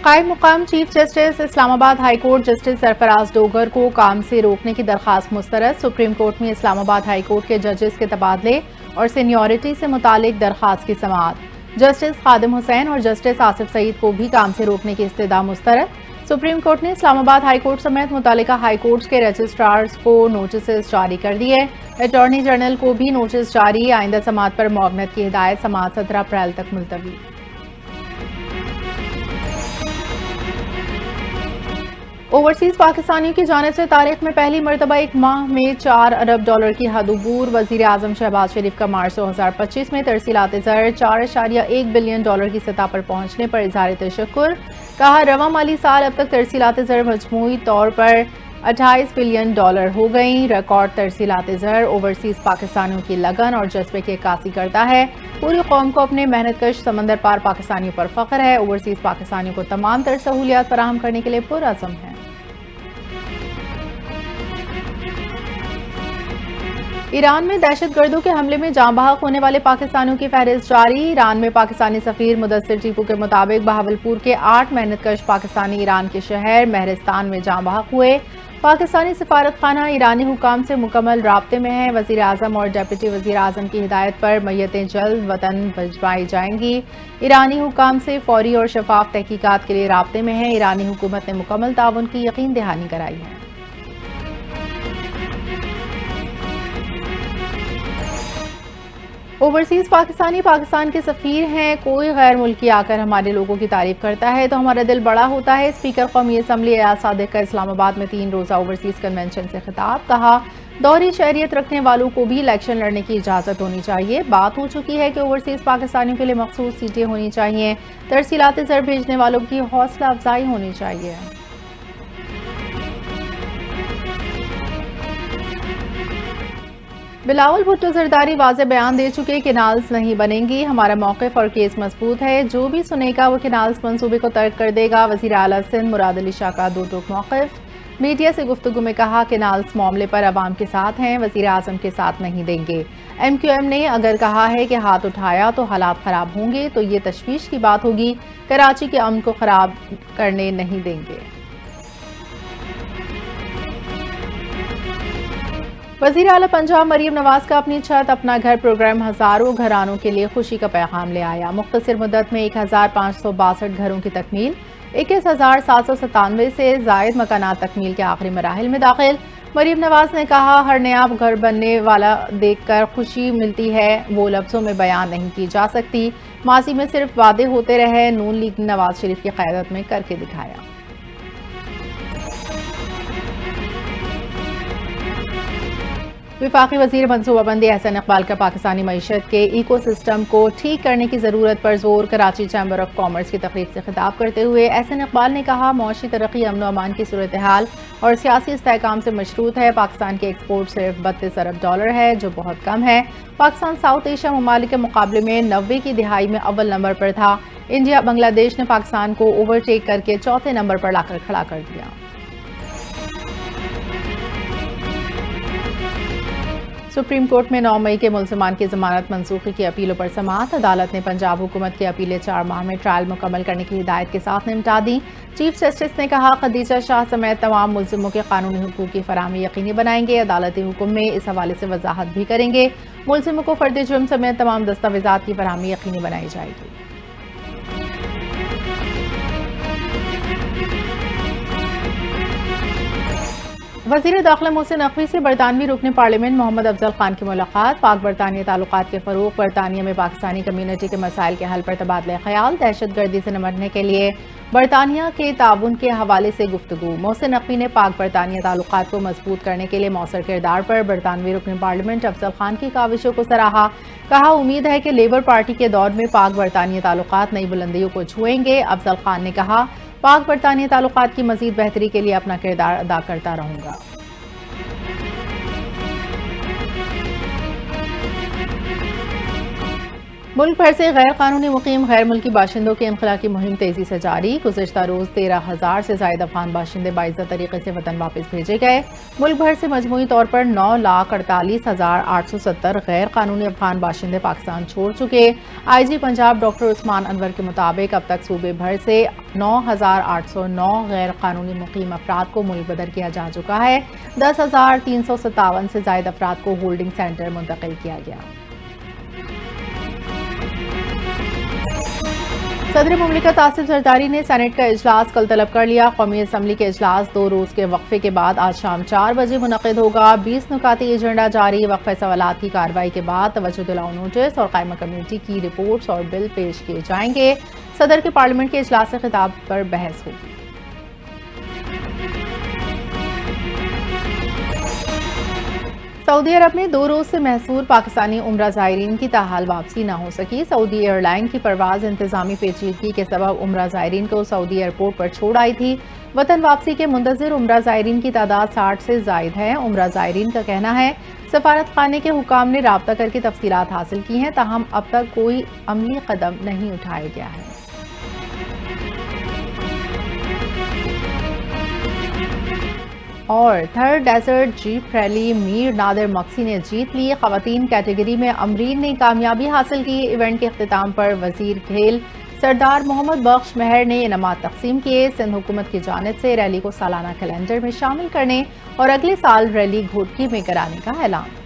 قائم مقام chief justice اسلام آباد ہائی کورٹ جسٹس سرفراز ڈوگر کو کام سے روکنے کی درخواست مسترد۔ سپریم کورٹ میں اسلام آباد ہائی کورٹ کے ججز کے تبادلے اور سینیورٹی سے متعلق درخواست کی سماعت۔ جسٹس خادم حسین اور جسٹس آصف سعید کو بھی کام سے روکنے کی استدعا مسترد۔ سپریم کورٹ نے اسلام آباد ہائی کورٹ سمیت متعلقہ ہائی کورٹس کے رجسٹرارز کو نوٹسز جاری کر دیے۔ اٹارنی جنرل کو بھی نوٹس جاری، آئندہ سماعت پر معاونت کی ہدایت، سماعت 17 اپریل تک ملتوی۔ اوورسیز پاکستانیوں کی جانب سے تاریخ میں پہلی مرتبہ ایک ماہ میں 4 ارب ڈالر کی حد عبور۔ وزیر اعظم شہباز شریف کا مارچ 2025 میں ترسیلات زر 4.1 بلین ڈالر کی سطح پر پہنچنے پر اظہار تشکر۔ کہا رواں مالی سال اب تک ترسیلات زر مجموعی طور پر 28 بلین ڈالر ہو گئیں۔ ریکارڈ ترسیلات زر اوورسیز پاکستانیوں کی لگن اور جذبے کی عکاسی کرتا ہے۔ پوری قوم کو اپنے محنت کش سمندر پار پاکستانیوں پر فخر ہے۔ اوورسیز پاکستانیوں کو تمام تر سہولیات فراہم کرنے کے لیے پرعزم ہے۔ ایران میں دہشت گردوں کے حملے میں جاں بحق ہونے والے پاکستانیوں کی فہرست جاری۔ ایران میں پاکستانی سفیر مدثر ٹیپو کے مطابق بہاولپور کے 8 محنت کش پاکستانی ایران کے شہر مہرستان میں جاں بحق ہوئے۔ پاکستانی سفارت خانہ ایرانی حکام سے مکمل رابطے میں ہے۔ وزیر اعظم اور ڈپٹی وزیر اعظم کی ہدایت پر میتیں جلد وطن بھجوائی جائیں گی۔ ایرانی حکام سے فوری اور شفاف تحقیقات کے لیے رابطے میں ہے۔ ایرانی حکومت نے مکمل تعاون کی یقین دہانی کرائی ہے۔ اوورسیز پاکستانی پاکستان کے سفیر ہیں۔ کوئی غیر ملکی آ کر ہمارے لوگوں کی تعریف کرتا ہے تو ہمارا دل بڑا ہوتا ہے۔ اسپیکر قومی اسمبلی ایاز صادق کا اسلام آباد میں 3 روزہ اوورسیز کنونشن سے خطاب۔ کہا دوہری شہریت رکھنے والوں کو بھی الیکشن لڑنے کی اجازت ہونی چاہیے۔ بات ہو چکی ہے کہ اوورسیز پاکستانیوں کے لیے مخصوص سیٹیں ہونی چاہیے۔ ترسیلات زر بھیجنے والوں کی حوصلہ افزائی ہونی چاہیے۔ بلاول بھٹو زرداری واضح بیان دے چکے کینالز نہیں بنیں گی۔ ہمارا موقف اور کیس مضبوط ہے، جو بھی سنے گا وہ کینالز منصوبے کو ترک کر دے گا۔ وزیر اعلیٰ سندھ مراد علی شاہ کا دو ٹوک موقف۔ میڈیا سے گفتگو میں کہا کینالز معاملے پر عوام کے ساتھ ہیں، وزیر اعظم کے ساتھ نہیں دیں گے۔ ایم کیو ایم نے اگر کہا ہے کہ ہاتھ اٹھایا تو حالات خراب ہوں گے تو یہ تشویش کی بات ہوگی۔ کراچی کے امن کو خراب کرنے نہیں دیں گے۔ وزیر اعلیٰ پنجاب مریم نواز کا اپنی چھت اپنا گھر پروگرام ہزاروں گھرانوں کے لیے خوشی کا پیغام لے آیا۔ مختصر مدت میں 1562 گھروں کی تکمیل، 21,797 سے زائد مکانات تکمیل کے آخری مراحل میں داخل۔ مریم نواز نے کہا ہر نیا گھر بننے والا دیکھ کر خوشی ملتی ہے، وہ لفظوں میں بیان نہیں کی جا سکتی۔ ماضی میں صرف وعدے ہوتے رہے، نون لیگ نے نواز شریف کی قیادت میں کر کے دکھایا۔ وفاقی وزیر منصوبہ بندی احسن اقبال کا پاکستانی معیشت کے ایکو سسٹم کو ٹھیک کرنے کی ضرورت پر زور۔ کراچی چیمبر آف کامرس کی تقریب سے خطاب کرتے ہوئے احسن اقبال نے کہا معاشی ترقی امن و امان کی صورتحال اور سیاسی استحکام سے مشروط ہے۔ پاکستان کی ایکسپورٹ صرف 32 ارب ڈالر ہے، جو بہت کم ہے۔ پاکستان ساؤتھ ایشیا ممالک کے مقابلے میں 90 کی دہائی میں اول نمبر پر تھا۔ انڈیا بنگلہ دیش نے پاکستان کو اوورٹیک کر کے چوتھے نمبر پر لا کر کھڑا کر دیا۔ سپریم کورٹ میں 9 مئی کے ملزمان کی ضمانت منسوخی کی اپیلوں پر سماعت۔ عدالت نے پنجاب حکومت کی اپیلیں 4 ماہ میں ٹرائل مکمل کرنے کی ہدایت کے ساتھ نمٹا دیں۔ چیف جسٹس نے کہا خدیجہ شاہ سمیت تمام ملزموں کے قانونی حقوق کی فراہمی یقینی بنائیں گے۔ عدالتی حکم میں اس حوالے سے وضاحت بھی کریں گے۔ ملزموں کو فرد جرم سمیت تمام دستاویزات کی فراہمی یقینی بنائی جائے گی۔ وزیر داخلہ محسن نقوی سے برطانوی رکن پارلیمنٹ محمد افضل خان کی ملاقات۔ پاک برطانیہ تعلقات کے فروغ، برطانیہ میں پاکستانی کمیونٹی کے مسائل کے حل پر تبادلہ خیال، دہشت گردی سے نمٹنے کے لیے برطانیہ کے تعاون کے حوالے سے گفتگو۔ محسن نقوی نے پاک برطانیہ تعلقات کو مضبوط کرنے کے لیے مؤثر کردار پر برطانوی رکن پارلیمنٹ افضل خان کی کاوشوں کو سراہا۔ کہا امید ہے کہ لیبر پارٹی کے دور میں پاک برطانیہ تعلقات نئی بلندیوں کو چھوئیں گے۔ افضل خان نے کہا پاک برطانیہ تعلقات کی مزید بہتری کے لیے اپنا کردار ادا کرتا رہوں گا۔ ملک بھر سے غیر قانونی مقیم غیر ملکی باشندوں کی انخلا کی مہم تیزی سے جاری۔ گزشتہ روز 13,000 سے زائد افغان باشندے باعزت طریقے سے وطن واپس بھیجے گئے۔ ملک بھر سے مجموعی طور پر 9,48,870 غیر قانونی افغان باشندے پاکستان چھوڑ چکے۔ آئی جی پنجاب ڈاکٹر عثمان انور کے مطابق اب تک صوبے بھر سے 9,809 غیر قانونی مقیم افراد کو ملک بدر کیا جا چکا ہے۔ 10,357 سے زائد افراد کو ہولڈنگ سینٹر منتقل کیا گیا۔ صدر مملکت آصف زرداری نے سینیٹ کا اجلاس کل طلب کر لیا۔ قومی اسمبلی کے اجلاس 2 روز کے وقفے کے بعد آج شام 4 بجے منعقد ہوگا۔ 20 نکاتی ایجنڈا جاری۔ وقفہ سوالات کی کارروائی کے بعد توجہ دلاؤ نوٹس اور قائمہ کمیٹی کی رپورٹس اور بل پیش کیے جائیں گے۔ صدر کے پارلیمنٹ کے اجلاس سے خطاب پر بحث ہوگی۔ سعودی عرب میں 2 روز سے محصور پاکستانی عمرہ زائرین کی تاحال واپسی نہ ہو سکی۔ سعودی ایئر لائن کی پرواز انتظامی پیچیدگی کے سبب عمرہ زائرین کو سعودی ایئرپورٹ پر چھوڑ آئی تھی۔ وطن واپسی کے منتظر عمرہ زائرین کی تعداد 60 سے زائد ہے۔ عمرہ زائرین کا کہنا ہے سفارت خانے کے حکام نے رابطہ کر کے تفصیلات حاصل کی ہیں، تاہم اب تک کوئی عملی قدم نہیں اٹھایا گیا ہے۔ اور تھرڈ ڈیزرٹ جیپ ریلی میر نادر مکسی نے جیت لی۔ خواتین کیٹیگری میں امرین نے کامیابی حاصل کی۔ ایونٹ کے اختتام پر وزیر کھیل سردار محمد بخش مہر نے انعامات تقسیم کیے۔ سندھ حکومت کی جانب سے ریلی کو سالانہ کیلنڈر میں شامل کرنے اور اگلے سال ریلی گھوٹکی میں کرانے کا اعلان۔